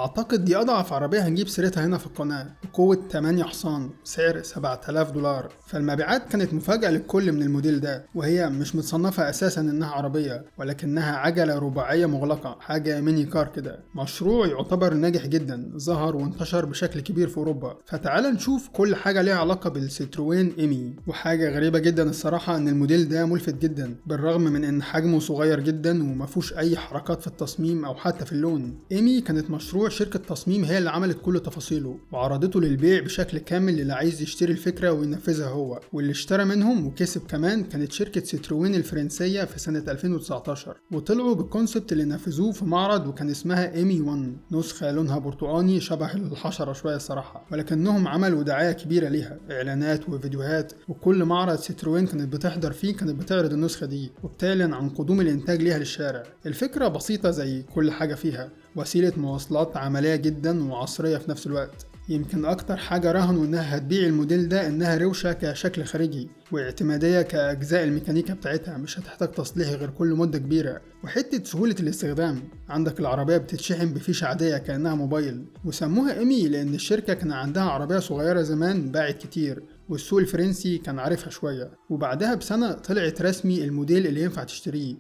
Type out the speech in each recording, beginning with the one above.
أعتقد دي أضعف عربية هنجيب سيرتها هنا في القناة، بقوة 8 حصان، سعر $7000. فالمبيعات كانت مفاجأة للكل من الموديل ده، وهي مش متصنفة أساسا إنها عربية ولكنها عجلة رباعية مغلقة، حاجة ميني كار كده. مشروع يعتبر ناجح جدا، ظهر وانتشر بشكل كبير في أوروبا. فتعال نشوف كل حاجة ليها علاقة بالسيتروين إيمي. وحاجة غريبة جدا الصراحة إن الموديل ده ملفت جدا، بالرغم من إن حجمه صغير جدا ومفهوش أي حركات في التصميم أو حتى في اللون. إيمي كانت مشروع شركة تصميم هي اللي عملت كل تفاصيله وعرضته للبيع بشكل كامل للي عايز يشتري الفكرة وينفذها هو. واللي اشترى منهم وكسب كمان كانت شركة سيتروين الفرنسية في سنة 2019، وطلعوا بالكونسبت اللي نفذوه في معرض وكان اسمها إيمي 1، نسخة لونها برتقاني شبه الحشرة شوية الصراحة، ولكنهم عملوا دعاية كبيرة ليها، إعلانات وفيديوهات، وكل معرض سيتروين كانت بتحضر فيه كانت بتعرض النسخة دي وبتعلن عن قدوم الإنتاج ليها للشارع. الفكرة بسيطة زي كل حاجة فيها، وسيلة مواصلات عملية جدا وعصرية في نفس الوقت. يمكن أكتر حاجة رهنوا إنها هتبيع الموديل ده إنها روشة كشكل خارجي، واعتمادية كأجزاء الميكانيكا بتاعتها، مش هتحتاج تصليح غير كل مدة كبيرة. وحتة سهولة الاستخدام، عندك العربية بتتشحن بفيشة عادية كأنها موبايل. وسموها إيمي لأن الشركة كان عندها عربية صغيرة زمان باعت كتير، والسوق الفرنسي كان عارفها شوية، وبعدها بسنة طلعت رسمي الموديل اللي ينفع تشتريه.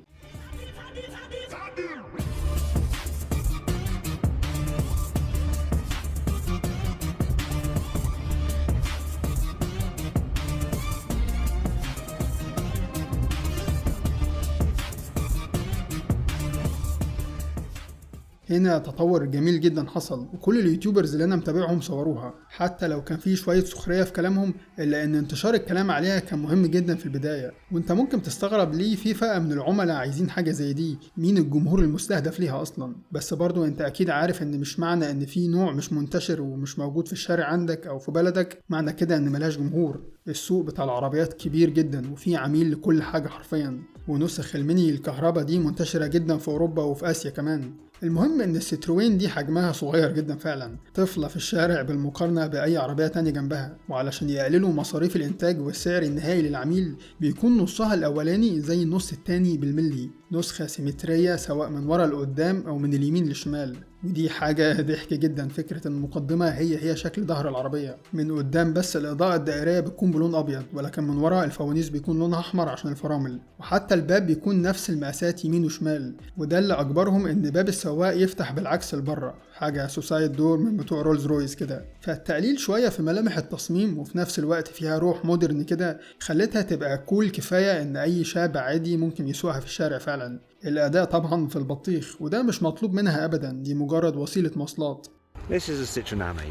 هنا تطور جميل جدا حصل، وكل اليوتيوبرز اللي انا متابعهم صوروها، حتى لو كان في شوية سخرية في كلامهم، الا ان انتشار الكلام عليها كان مهم جدا في البداية. وانت ممكن تستغرب ليه في فئة من العملاء عايزين حاجة زي دي، مين الجمهور المستهدف ليها اصلا. بس برضو انت اكيد عارف ان مش معنى ان في نوع مش منتشر ومش موجود في الشارع عندك او في بلدك معنى كده ان ملهاش جمهور. السوق بتاع العربيات كبير جدا وفي عميل لكل حاجة حرفيا، ونسخ الميني الكهرباء دي منتشرة جدا في اوروبا وفي اسيا كمان. المهم ان السيتروين دي حجمها صغير جدا فعلا، طفلة في الشارع بالمقارنة بأي عربية تانية جنبها. وعلشان يقللوا مصاريف الانتاج والسعر النهائي للعميل بيكون نصها الاولاني زي النص التاني بالملي، نسخة سيمترية سواء من ورا لقدام او من اليمين للشمال. ودي حاجة ضحك جدا، فكرة ان المقدمة هي شكل ظهر العربية. من قدام بس الإضاءة الدائرية بتكون بلون أبيض، ولكن من ورا الفوانيس بيكون لونها أحمر عشان الفرامل، وحتى الباب بيكون نفس المقاسات يمين وشمال. وده اللي أجبرهم ان باب السواق يفتح بالعكس لبره، حاجة سوسايد دور من بتوع رولز رويس كده. فالتقليل شوية في ملامح التصميم وفي نفس الوقت فيها روح مودرن كده، خلتها تبقى كول كفاية ان اي شاب عادي ممكن يسوقها في الشارع فعلا. الأداء طبعا في البطيخ، وده مش مطلوب منها أبدا، دي مجرد وسيلة مواصلات. This is a Citroen Ami.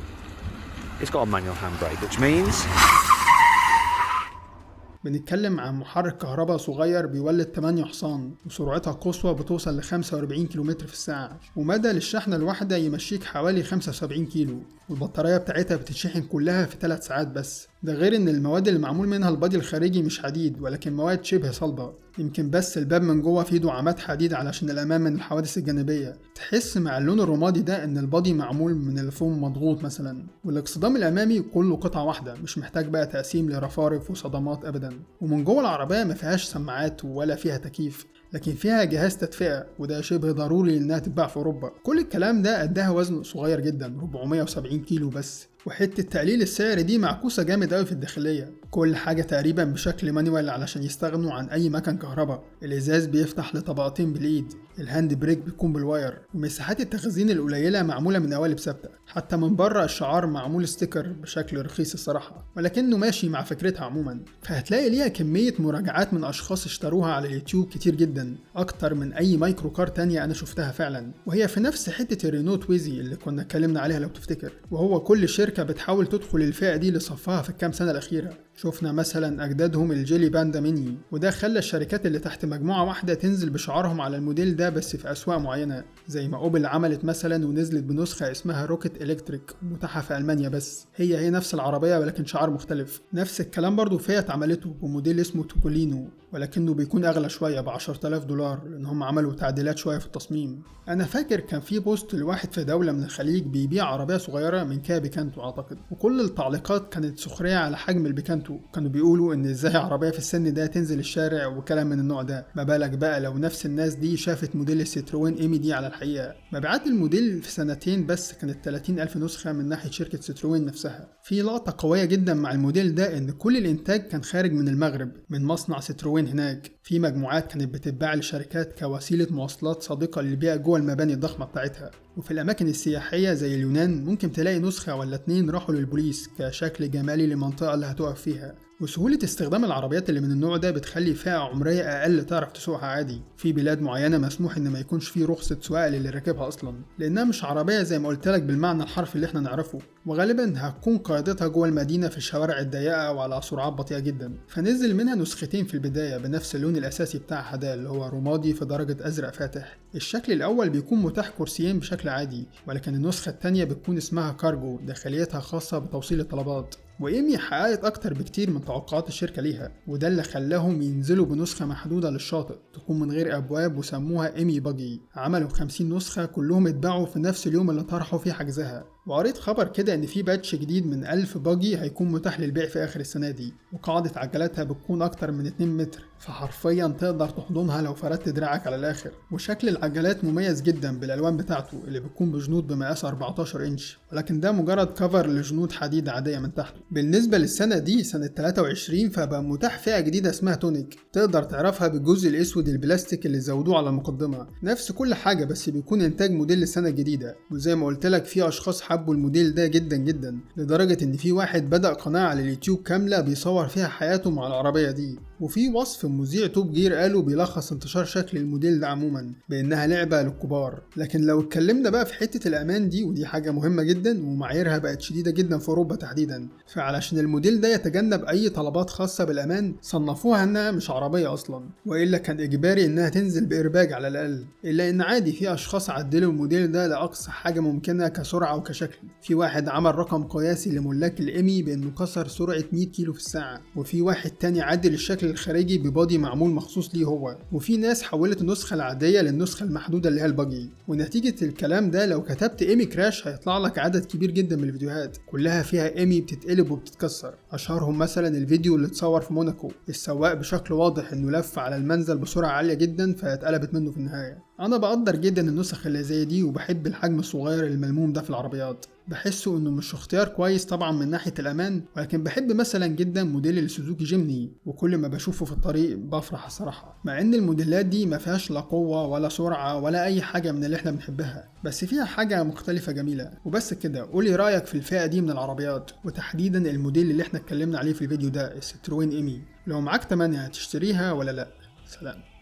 It's got a manual handbrake, which means بنتكلم عن محرك كهرباء صغير بيولد 8 حصان، وسرعتها القصوى بتوصل ل 45 كيلومتر في الساعة، ومدى للشحنة الواحدة يمشيك حوالي 75 كيلو، والبطارية بتاعتها بتتشحن كلها في 3 ساعات بس. ده غير ان المواد اللي معمول منها البادي الخارجي مش حديد ولكن مواد شبه صلبة، يمكن بس الباب من جوه فيه دعامات حديد علشان الامان من الحوادث الجانبية. تحس مع اللون الرمادي ده ان البادي معمول من الفوم مضغوط مثلا. والاكسدام الامامي كله قطعة واحدة، مش محتاج بقى تقسيم لرفارف وصدمات ابدا. ومن جوه العربية ما فيهاش سماعات ولا فيها تكييف، لكن فيها جهاز تدفئة، وده شبه ضروري انها تتباع في اوروبا. كل الكلام ده اداها وزن صغير جدا 470 كيلو بس. وحتة تقليل السعر دي معكوسة جامد قوي في الداخلية، كل حاجة تقريبا بشكل مانيوال علشان يستغنوا عن اي مكان كهرباء. الازاز بيفتح لطبقتين بالايد، الهاند بريك بيكون بالواير، ومساحات التخزين القليلة معمولة من قوالب ثابتة. حتى من بره الشعار معمول ستيكر بشكل رخيص الصراحة، ولكنه ماشي مع فكرتها عموما. فهتلاقي ليها كمية مراجعات من اشخاص اشتروها على اليوتيوب كتير جدا، اكتر من اي مايكرو كار تانية انا شفتها فعلا. وهي في نفس حتة الرينو تويزي اللي كنا اتكلمنا عليها لو تفتكر. وهو كل شركة بتحاول تدخل الفئة دي لصفها في الكام سنة الأخيرة. شفنا مثلا أجدادهم الجيلي باندا ميني، وده خلى الشركات اللي تحت مجموعة واحدة تنزل بشعارهم على الموديل ده بس في أسواق معينة، زي ما أوبل عملت مثلا ونزلت بنسخة اسمها روكيت إلكتريك متاحة في ألمانيا، بس هي نفس العربية ولكن شعار مختلف. نفس الكلام برضو فيات عملته بموديل اسمه توبولينو، ولكنه بيكون اغلى شويه ب 10000 دولار لان هم عملوا تعديلات شويه في التصميم. انا فاكر كان في بوست لواحد في دوله من الخليج بيبيع عربيه صغيره من كيا بيكانتو اعتقد، وكل التعليقات كانت سخريه على حجم البيكانتو، كانوا بيقولوا ان ازاي عربيه في السن ده تنزل الشارع وكلام من النوع ده، ما بالك بقى لو نفس الناس دي شافت موديل الستروين ايمي دي على الحقيقه. مبيعات الموديل في سنتين بس كانت 30,000 نسخه من ناحيه شركه ستروين نفسها. في لقطه قويه جدا مع الموديل ده ان كل الانتاج كان خارج من المغرب من مصنع ستروين هناك، في مجموعات كانت بتتباع لشركات كوسيله مواصلات صديقه للبيئه جوه المباني الضخمه بتاعتها. وفي الأماكن السياحية زي اليونان ممكن تلاقي نسخة ولا 2 راحوا للبوليس كشكل جمالي للمنطقة اللي هتقف فيها. وسهولة استخدام العربيات اللي من النوع ده بتخلي فئة عمرية أقل تعرف تسوقها عادي. في بلاد معينة مسموح إن ما يكونش فيه رخصة سواقة للي راكبها أصلا، لأنها مش عربية زي ما قلت لك بالمعنى الحرفي اللي احنا نعرفه، وغالبا هتكون قيادتها جوه المدينة في الشوارع الضيقة وعلى سرعات بطيئة جدا. فنزل منها نسختين في البداية بنفس اللون الأساسي بتاعها ده اللي هو رمادي في درجة أزرق فاتح. الشكل الأول بيكون متاح كرسيين بشكل عادي، ولكن النسخة التانية بتكون اسمها كارجو، داخليتها خاصة بتوصيل الطلبات. وإيمي حققت أكتر بكتير من توقعات الشركة ليها، وده اللي خلاهم ينزلوا بنسخة محدودة للشاطئ تكون من غير أبواب وسموها إيمي باجي. عملوا 50 نسخة كلهم اتباعوا في نفس اليوم اللي طرحوا فيه حجزها. وقريت خبر كده إن في باتش جديد من 1000 باجي هيكون متاح للبيع في آخر السنة دي، وقاعدة عجلاتها بتكون أكتر من 2 متر، فحرفيا تقدر تحضنها لو فردت دراعك على الآخر. وشكل العجلات مميز جدا بالألوان بتاعته اللي بتكون بجنود بمقاس 14 إنش، ولكن ده مجرد كفر لجنود حديد عادية من تحته. بالنسبة للسنة دي سنة 23 فبقى متاح فئة جديدة اسمها تونيك، تقدر تعرفها بالجزء الأسود البلاستيك اللي زودوه على المقدمة، نفس كل حاجة بس بيكون إنتاج موديل السنة الجديدة. وزي ما قلت لك في أشخاص حبوا الموديل ده جدا جدا لدرجة إن في واحد بدأ قناة على اليوتيوب كاملة بيصور فيها حياته مع العربية دي. وفي وصف مذيع توب جير قالوا بيلخص انتشار شكل الموديل ده عموما بانها لعبة للكبار. لكن لو اتكلمنا بقى في حتة الامان دي، ودي حاجة مهمة جدا ومعاييرها بقت شديدة جدا في اوروبا تحديدا، فعلشان الموديل ده يتجنب اي طلبات خاصة بالامان صنفوها انها مش عربية اصلا، والا كان اجباري انها تنزل بايرباج على الاقل. الا ان عادي في اشخاص عدلوا الموديل ده لاقصى حاجة ممكنة كسرعة وكشكل. في واحد عمل رقم قياسي لملاك الايمي بانه كسر سرعة 100 كيلو في الساعة، وفي واحد تاني عدل الشكل الخارجي ببادي معمول مخصوص ليه هو، وفي ناس حولت النسخة العادية للنسخة المحدودة اللي هي الباجي. ونتيجة الكلام ده لو كتبت ايمي كراش هيطلع لك عدد كبير جدا من الفيديوهات كلها فيها ايمي بتتقلب وبتتكسر. اشهرهم مثلا الفيديو اللي اتصور في موناكو، السواق بشكل واضح انه لف على المنزل بسرعة عالية جدا فاتقلبت منه في النهاية. انا بقدر جدا النسخ اللي زي دي وبحب الحجم الصغير الملموم ده في العربيات، بحسه انه مش اختيار كويس طبعا من ناحية الامان، ولكن بحب مثلا جدا موديل السوزوكي جيمني، وكل ما بشوفه في الطريق بفرح الصراحة، مع ان الموديلات دي ما فيهاش لا قوة ولا سرعة ولا اي حاجة من اللي احنا بنحبها، بس فيها حاجة مختلفة جميلة. وبس كده، قولي رأيك في الفئة دي من العربيات، وتحديدا الموديل اللي احنا اتكلمنا عليه في الفيديو ده الستروين ايمي. لو معاك 8 هتشتريها ولا لا؟ سلام.